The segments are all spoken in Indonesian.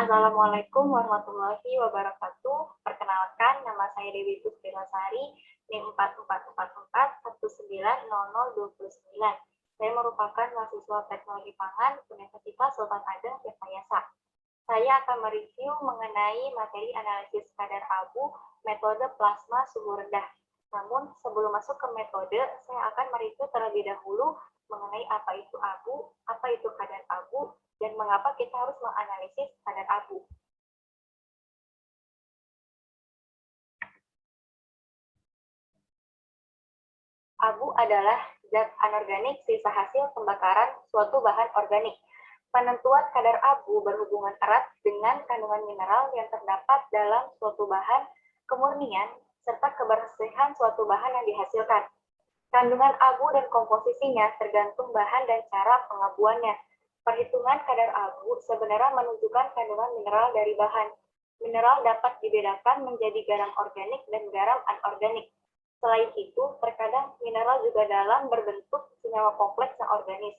Assalamualaikum warahmatullahi wabarakatuh. Perkenalkan, nama saya Dewi Puspilasari, NIM 4444190029. Saya merupakan mahasiswa Teknologi Pangan Universitas Sultan Ageng, Tirtayasa. Saya akan mereview mengenai materi analisis kadar abu metode plasma suhu rendah. Namun, sebelum masuk ke metode, saya akan mereview terlebih dahulu mengenai apa itu abu, apa itu kadar abu, dan mengapa kita harus menganalisis kadar abu. Abu adalah zat anorganik sisa hasil pembakaran suatu bahan organik. Penentuan kadar abu berhubungan erat dengan kandungan mineral yang terdapat dalam suatu bahan, kemurnian, serta kebersihan suatu bahan yang dihasilkan. Kandungan abu dan komposisinya tergantung bahan dan cara pengabuannya. Perhitungan kadar abu sebenarnya menunjukkan kandungan mineral dari bahan. Mineral dapat dibedakan menjadi garam organik dan garam anorganik. Selain itu, terkadang mineral juga dalam berbentuk senyawa kompleks yang organis.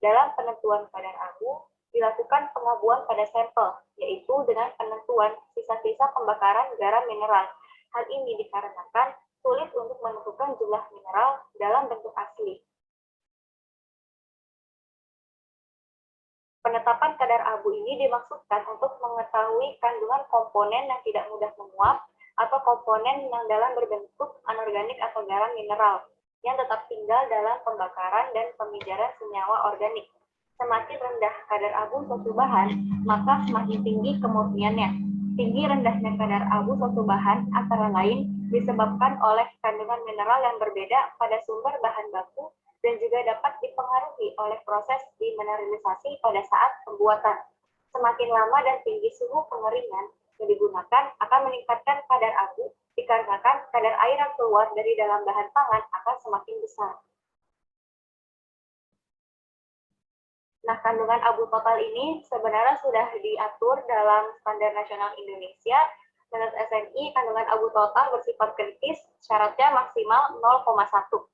Dalam penentuan kadar abu, dilakukan pengabuan pada sampel, yaitu dengan penentuan sisa-sisa pembakaran garam mineral. Hal ini dikarenakan sulit untuk menentukan jumlah mineral dalam bentuk asli. Penetapan kadar abu ini dimaksudkan untuk mengetahui kandungan komponen yang tidak mudah menguap atau komponen yang dalam berbentuk anorganik atau garam mineral yang tetap tinggal dalam pembakaran dan pemijaran senyawa organik. Semakin rendah kadar abu suatu bahan, maka semakin tinggi kemurniannya. Tinggi rendahnya kadar abu suatu bahan antara lain disebabkan oleh kandungan mineral yang berbeda pada sumber bahan baku dan juga dapat dipengaruhi oleh proses demineralisasi pada saat pembuatan. Semakin lama dan tinggi suhu pengeringan yang digunakan akan meningkatkan kadar abu, dikarenakan kadar air yang keluar dari dalam bahan pangan akan semakin besar. Nah, kandungan abu total ini sebenarnya sudah diatur dalam Standar Nasional Indonesia. Menurut SNI, kandungan abu total bersifat kritis, syaratnya maksimal 0,1.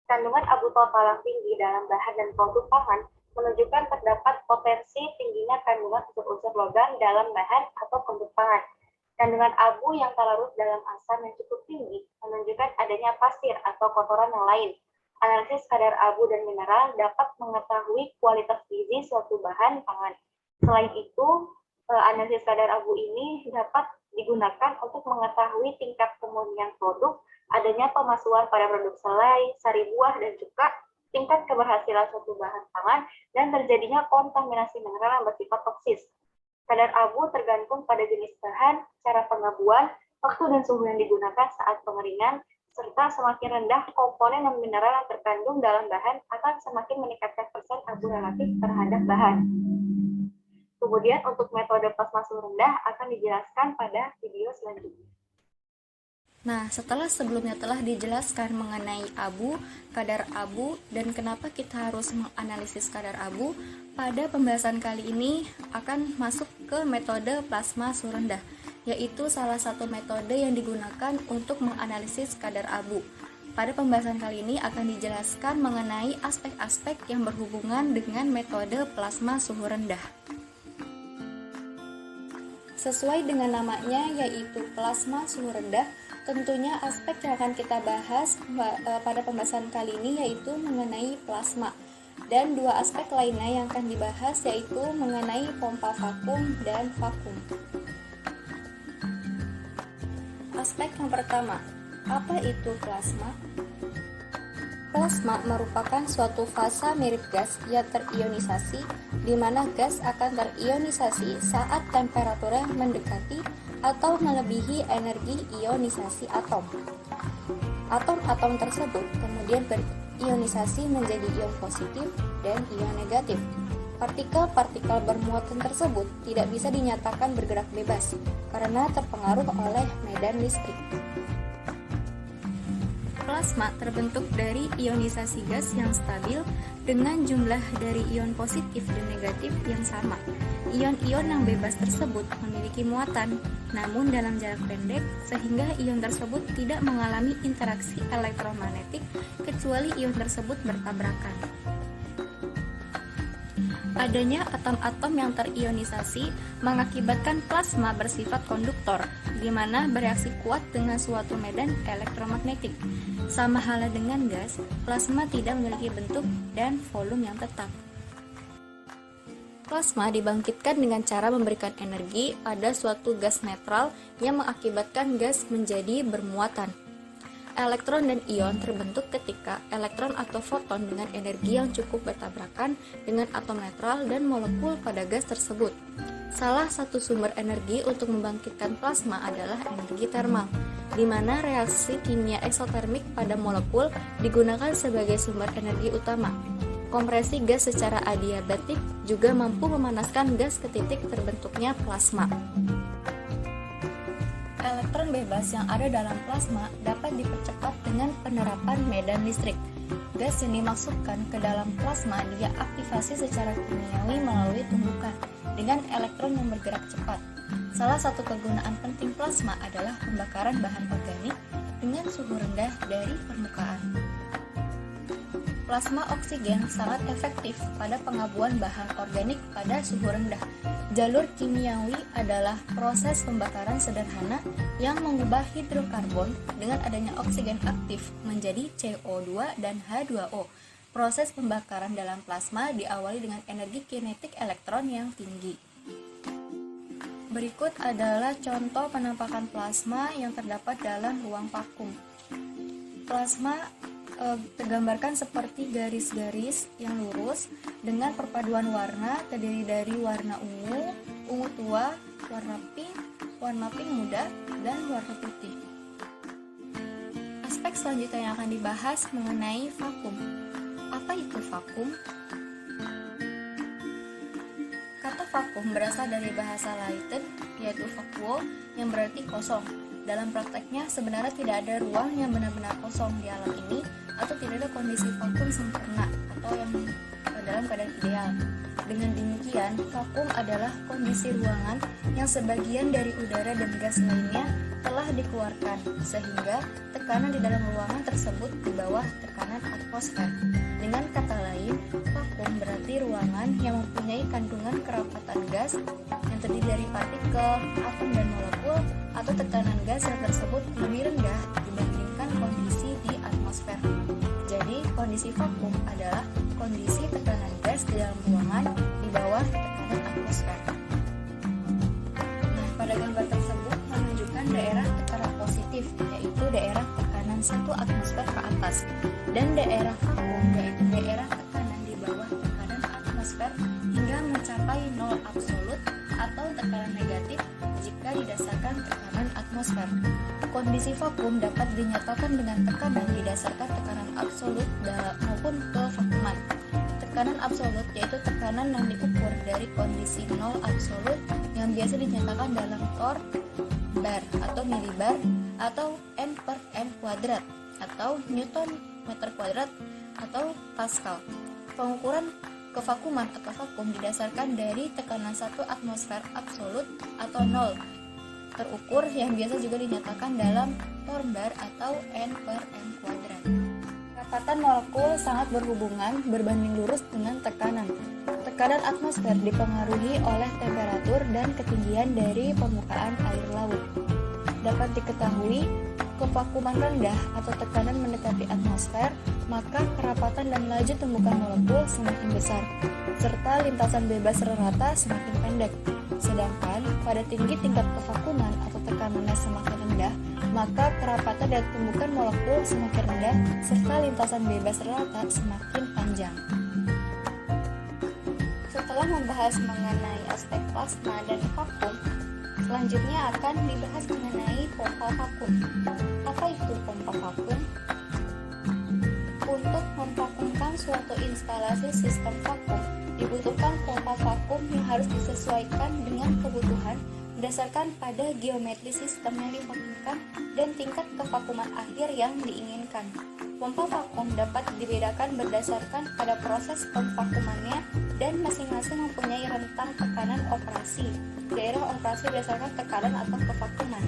Kandungan abu total yang tinggi dalam bahan dan produk pangan menunjukkan terdapat potensi tingginya kandungan unsur-unsur logam dalam bahan atau produk pangan. Kandungan abu yang terlarut dalam asam yang cukup tinggi menunjukkan adanya pasir atau kotoran yang lain. Analisis kadar abu dan mineral dapat mengetahui kualitas gizi suatu bahan pangan. Selain itu, analisis kadar abu ini dapat digunakan untuk mengetahui tingkat kemurnian produk, adanya pemasukan pada produk selai, sari buah, dan juga tingkat keberhasilan suatu bahan pangan, dan terjadinya kontaminasi mineral yang bersifat toksis. Kadar abu tergantung pada jenis bahan, cara pengabuan, waktu dan suhu yang digunakan saat pengeringan, serta semakin rendah komponen dan mineral yang terkandung dalam bahan akan semakin meningkatkan persen abu relatif terhadap bahan. Kemudian untuk metode plasma suhu rendah akan dijelaskan pada video selanjutnya. Nah, setelah sebelumnya telah dijelaskan mengenai abu, kadar abu, dan kenapa kita harus menganalisis kadar abu, pada pembahasan kali ini akan masuk ke metode plasma suhu rendah, yaitu salah satu metode yang digunakan untuk menganalisis kadar abu. Pada pembahasan kali ini akan dijelaskan mengenai aspek-aspek yang berhubungan dengan metode plasma suhu rendah. Sesuai dengan namanya, yaitu plasma suhu rendah, tentunya aspek yang akan kita bahas pada pembahasan kali ini yaitu mengenai plasma. Dan dua aspek lainnya yang akan dibahas yaitu mengenai pompa vakum dan vakum. Aspek yang pertama, apa itu plasma? Plasma merupakan suatu fasa mirip gas yang terionisasi, di mana gas akan terionisasi saat temperaturnya mendekati atau melebihi energi ionisasi atom. Atom-atom tersebut kemudian berionisasi menjadi ion positif dan ion negatif. Partikel-partikel bermuatan tersebut tidak bisa dinyatakan bergerak bebas karena terpengaruh oleh medan listrik. Plasma terbentuk dari ionisasi gas yang stabil dengan jumlah dari ion positif dan negatif yang sama. Ion-ion yang bebas tersebut memiliki muatan, namun dalam jarak pendek, sehingga ion tersebut tidak mengalami interaksi elektromagnetik kecuali ion tersebut bertabrakan. Adanya atom-atom yang terionisasi mengakibatkan plasma bersifat konduktor, di mana bereaksi kuat dengan suatu medan elektromagnetik. Sama halnya dengan gas, plasma tidak memiliki bentuk dan volume yang tetap. Plasma dibangkitkan dengan cara memberikan energi pada suatu gas netral yang mengakibatkan gas menjadi bermuatan. Elektron dan ion terbentuk ketika elektron atau foton dengan energi yang cukup bertabrakan dengan atom netral dan molekul pada gas tersebut. Salah satu sumber energi untuk membangkitkan plasma adalah energi termal, di mana reaksi kimia eksotermik pada molekul digunakan sebagai sumber energi utama. Kompresi gas secara adiabatik juga mampu memanaskan gas ke titik terbentuknya plasma. Elektron bebas yang ada dalam plasma dapat dipercepat dengan penerapan medan listrik. Gas yang dimasukkan ke dalam plasma dia aktifasi secara kimiawi melalui tumbukan dengan elektron yang bergerak cepat. Salah satu kegunaan penting plasma adalah pembakaran bahan organik dengan suhu rendah dari permukaan. Plasma oksigen sangat efektif pada pengabuan bahan organik pada suhu rendah. Jalur kimiawi adalah proses pembakaran sederhana yang mengubah hidrokarbon dengan adanya oksigen aktif menjadi CO2 dan H2O. Proses pembakaran dalam plasma diawali dengan energi kinetik elektron yang tinggi. Berikut adalah contoh penampakan plasma yang terdapat dalam ruang vakum. Plasma tergambarkan seperti garis-garis yang lurus dengan perpaduan warna terdiri dari warna ungu, ungu tua, warna pink muda, dan warna putih. Aspek selanjutnya yang akan dibahas mengenai vakum. Apa itu vakum? Kata vakum berasal dari bahasa Latin yaitu vacuo yang berarti kosong. Dalam prakteknya sebenarnya tidak ada ruang yang benar-benar kosong di alam ini atau tidak ada kondisi vakum sempurna atau yang dalam keadaan ideal. Dengan demikian, vakum adalah kondisi ruangan yang sebagian dari udara dan gas lainnya telah dikeluarkan, sehingga tekanan di dalam ruangan tersebut di bawah tekanan atmosfer. Dengan kata lain, vakum berarti ruangan yang mempunyai kandungan kerapatan gas yang terdiri dari partikel, atom, dan molekul atau tekanan gas yang tersebut lebih rendah dibandingkan kondisi di atmosfer. Jadi, kondisi vakum adalah kondisi tekanan gas di dalam ruangan di bawah tekanan atmosfer. Nah, pada gambar tersebut menunjukkan daerah tekanan positif, yaitu daerah tekanan 1 atmosfer ke atas, dan daerah vakum, yaitu daerah tekanan di bawah tekanan atmosfer hingga mencapai 0 absolut atau tekanan negatif jika didasarkan tekanan atmosfer. Kondisi vakum dapat dinyatakan dengan tekanan didasarkan tekanan absolut maupun kevakuman. Tekanan absolut yaitu tekanan yang diukur dari kondisi 0 absolut yang biasa dinyatakan dalam torr, bar atau milibar atau N per M kuadrat atau Newton meter kuadrat atau Pascal. Pengukuran kevakuman atau vakum didasarkan dari tekanan 1 atmosfer absolut atau 0 terukur yang biasa juga dinyatakan dalam torr bar atau N per M kuadrat. Kerapatan molekul sangat berhubungan berbanding lurus dengan tekanan. Tekanan atmosfer dipengaruhi oleh temperatur dan ketinggian dari permukaan air laut. Dapat diketahui, kevakuman rendah atau tekanan mendekati atmosfer, maka kerapatan dan laju tumbukan molekul semakin besar, serta lintasan bebas rata semakin pendek. Sedangkan pada tinggi tingkat kevakuman atau tekanannya semakin rendah, maka kerapatan dan tumbukan molekul semakin rendah, serta lintasan bebas rata semakin panjang. Setelah membahas mengenai aspek plasma dan vakum, selanjutnya akan dibahas mengenai pompa vakum. Apa itu pompa vakum? Untuk memvakumkan suatu instalasi sistem vakum, dibutuhkan pompa vakum yang harus disesuaikan dengan kebutuhan berdasarkan pada geometri sistem yang divakumkan dan tingkat kevakuman akhir yang diinginkan. Pompa vakum dapat dibedakan berdasarkan pada proses pemvakumannya dan masing-masing mempunyai rentang tekanan operasi. Daerah operasi berdasarkan tekanan atau kevakuman.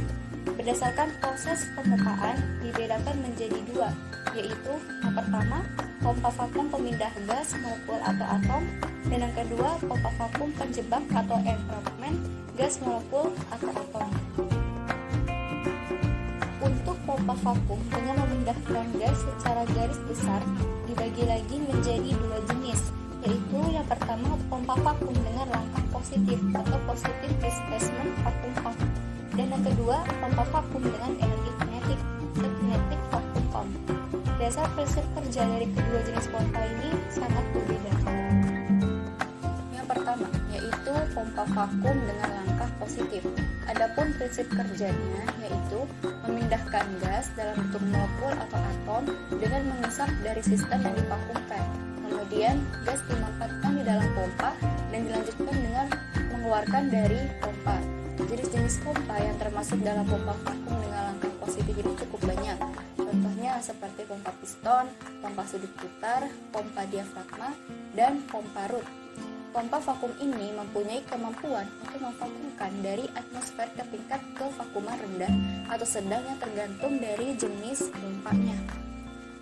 Berdasarkan proses pemupaan dibedakan menjadi 2, yaitu yang pertama, pompa vakum pemindah gas, molekul atau atom, dan Dan yang kedua, pompa vakum penjebak atau entrapment gas molekul atau atom. Untuk pompa vakum dengan memindahkan gas secara garis besar dibagi lagi menjadi dua jenis, yaitu yang pertama pompa vakum dengan langkah positif atau positive displacement vacuum pump, dan yang kedua pompa vakum dengan energi kinetik atau kinetic vacuum pump. Dasar prinsip kerja dari kedua jenis pompa ini sangat berbeda. Yang pertama yaitu pompa vakum dengan langkah positif. Adapun prinsip kerjanya yaitu memindahkan gas dalam bentuk molekul atau atom dengan mengisap dari sistem yang divakumkan. Kemudian gas dimampatkan di dalam pompa dan dilanjutkan dengan mengeluarkan dari pompa. Jenis-jenis pompa yang termasuk dalam pompa vakum dengan langkah positif ini cukup banyak. Contohnya seperti pompa piston, pompa sudut putar, pompa diafragma, dan pompa root. Pompa vakum ini mempunyai kemampuan untuk memvakumkan dari atmosfer ke tingkat kevakuman rendah atau sedang yang tergantung dari jenis pompanya.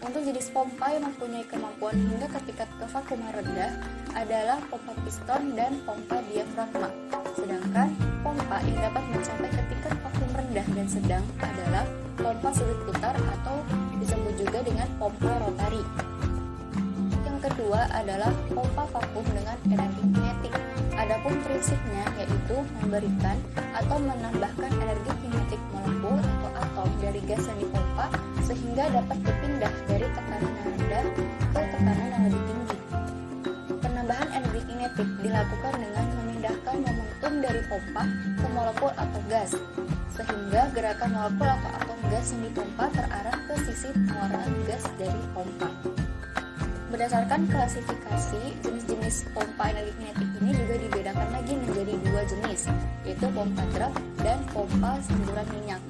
Untuk jenis pompa yang mempunyai kemampuan hingga ke tingkat kevakuman rendah adalah pompa piston dan pompa diafragma. Sedangkan pompa yang dapat mencapai ke tingkat vakum rendah dan sedang adalah pompa sudut putar atau disebut juga dengan pompa rotari. Kedua adalah pompa vakum dengan energi kinetik. Adapun prinsipnya yaitu memberikan atau menambahkan energi kinetik molekul atau atom dari gas yang dipompa sehingga dapat berpindah dari tekanan yang rendah ke tekanan yang lebih tinggi. Penambahan energi kinetik dilakukan dengan memindahkan momentum dari pompa ke molekul atau gas, sehingga gerakan molekul atau atom gas yang dipompa terarah ke sisi pengeluaran gas dari pompa. Berdasarkan klasifikasi, jenis-jenis pompa energi kinetik ini juga dibedakan lagi menjadi dua jenis, yaitu pompa drag dan pompa semburan minyak.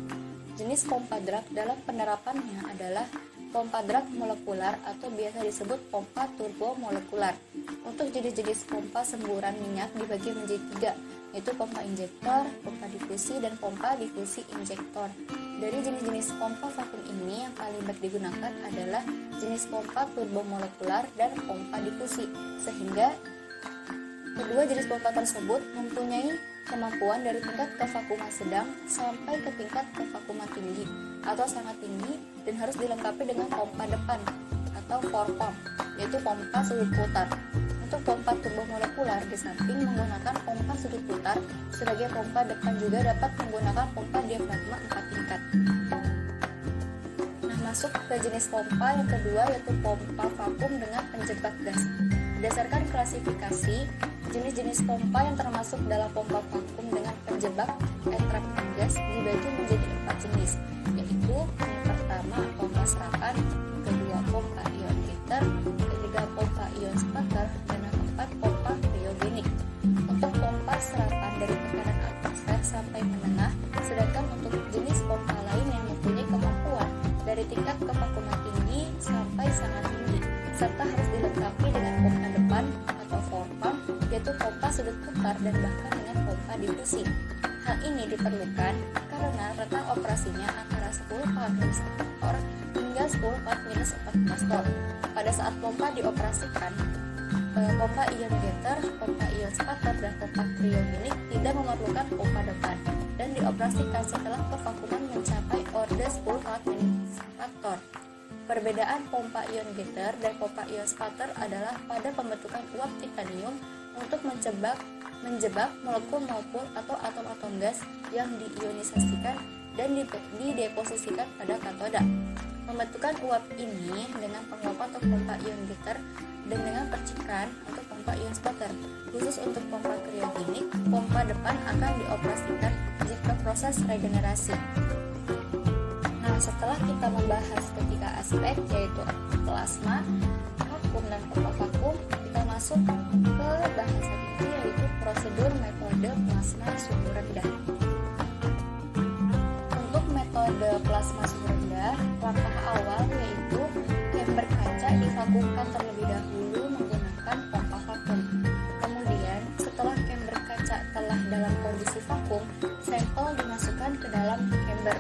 Jenis pompa drag dalam penerapannya adalah pompa drag molekular atau biasa disebut pompa turbomolekular. Untuk jenis-jenis pompa semburan minyak dibagi menjadi tiga, yaitu pompa injektor, pompa difusi, dan pompa difusi injektor. Dari jenis-jenis pompa vakum ini yang paling banyak digunakan adalah jenis pompa turbomolekular dan pompa difusi, sehingga kedua jenis pompa tersebut mempunyai kemampuan dari tingkat kevakuman sedang sampai ke tingkat kevakuman tinggi atau sangat tinggi dan harus dilengkapi dengan pompa depan atau forepump, yaitu pompa sudut putar. Untuk pompa turbomolekular di samping menggunakan pompa sudut putar, sebagai pompa depan juga dapat menggunakan pompa diafragma 4 tingkat. Nah, masuk ke jenis pompa yang kedua yaitu pompa vakum dengan penjebak gas. Berdasarkan klasifikasi, jenis-jenis pompa yang termasuk dalam pompa vakum dengan penjebak entrapment gas dibagi menjadi 4 jenis, yaitu yang pertama pompa serapan, kedua pompa ion getter, ketiga pompa ion spatter, dan yang keempat pompa cryogenik. Untuk pompa serapan dari tekanan atmosfer sampai menengah, sedangkan untuk jenis pompa lain yang mempunyai kemampuan dari tingkat kevakuman tinggi sampai sangat tinggi, serta harus dilengkapi dengan pompa depan atau forepump, yaitu pompa sudut putar dan bahkan dengan pompa difusi. Hal ini diperlukan karena rentang operasinya antara 10 PA-1 hingga 10 PA-14. Pada saat pompa dioperasikan, pompa ion getter, pompa ion spatter, dan pompa cryogenik tidak memerlukan pompa depan dan dioperasikan setelah kevakuman mencapai order 10 PA-. Perbedaan pompa ion getter dan pompa ion spatter adalah pada pembentukan uap titanium untuk menjebak molekul-molekul atau atom-atom gas yang diionisasikan dan dideposisikan pada katoda. Pembentukan uap ini dengan penguapan untuk pompa ion getter dan dengan percikan untuk pompa ion spatter. Khusus untuk pompa cryogenik, pompa depan akan dioperasikan jika proses regenerasi. Nah, setelah kita membahas ketiga aspek yaitu plasma, vakum, dan pompa vakum, kita masuk ke bahasan inti yaitu prosedur metode plasma suhu rendah. Untuk metode plasma suhu rendah, langkah awal yaitu chamber kaca divakumkan terlebih dahulu menggunakan pompa vakum. Kemudian, setelah chamber kaca telah dalam kondisi vakum, sampel dimasukkan ke dalam chamber.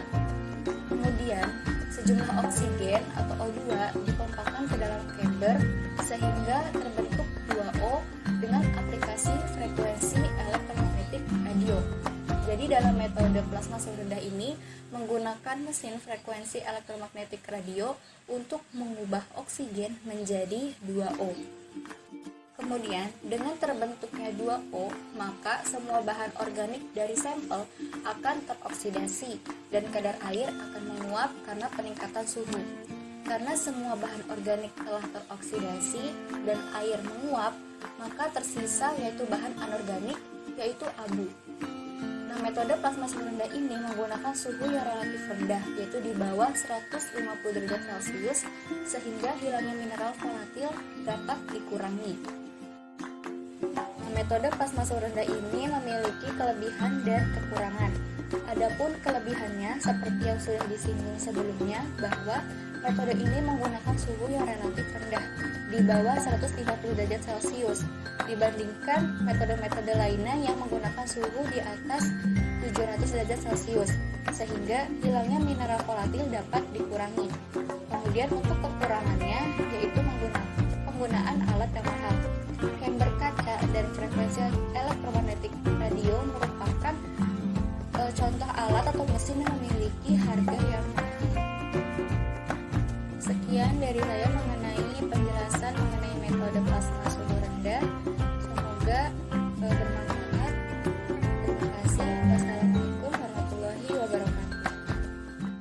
Kemudian, sejumlah oksigen atau O2 dipompakan ke dalam chamber sehingga terbentuk 2O dengan dalam metode plasma suhu rendah ini menggunakan mesin frekuensi elektromagnetik radio untuk mengubah oksigen menjadi 2O. Kemudian, dengan terbentuknya 2O, maka semua bahan organik dari sampel akan teroksidasi dan kadar air akan menguap karena peningkatan suhu. Karena semua bahan organik telah teroksidasi dan air menguap, maka tersisa yaitu bahan anorganik, yaitu abu. Nah, metode plasma suhu rendah ini menggunakan suhu yang relatif rendah, yaitu di bawah 150 derajat Celcius, sehingga hilangnya mineral volatil dapat dikurangi. Metode plasma suhu rendah ini memiliki kelebihan dan kekurangan. Adapun kelebihannya, seperti yang sudah disinggung sebelumnya, bahwa metode ini menggunakan suhu yang relatif rendah, di bawah 150 derajat Celcius, dibandingkan metode-metode lainnya yang menggunakan suhu di atas 700 derajat Celcius, sehingga hilangnya mineral volatil dapat dikurangi. Kemudian untuk kekurangannya, yaitu penggunaan alat yang mahal. Chamber kaca dan frekuensi elektromagnetik radio merupakan contoh alat atau mesin yang memiliki harga yang mahal. Sekian dari saya.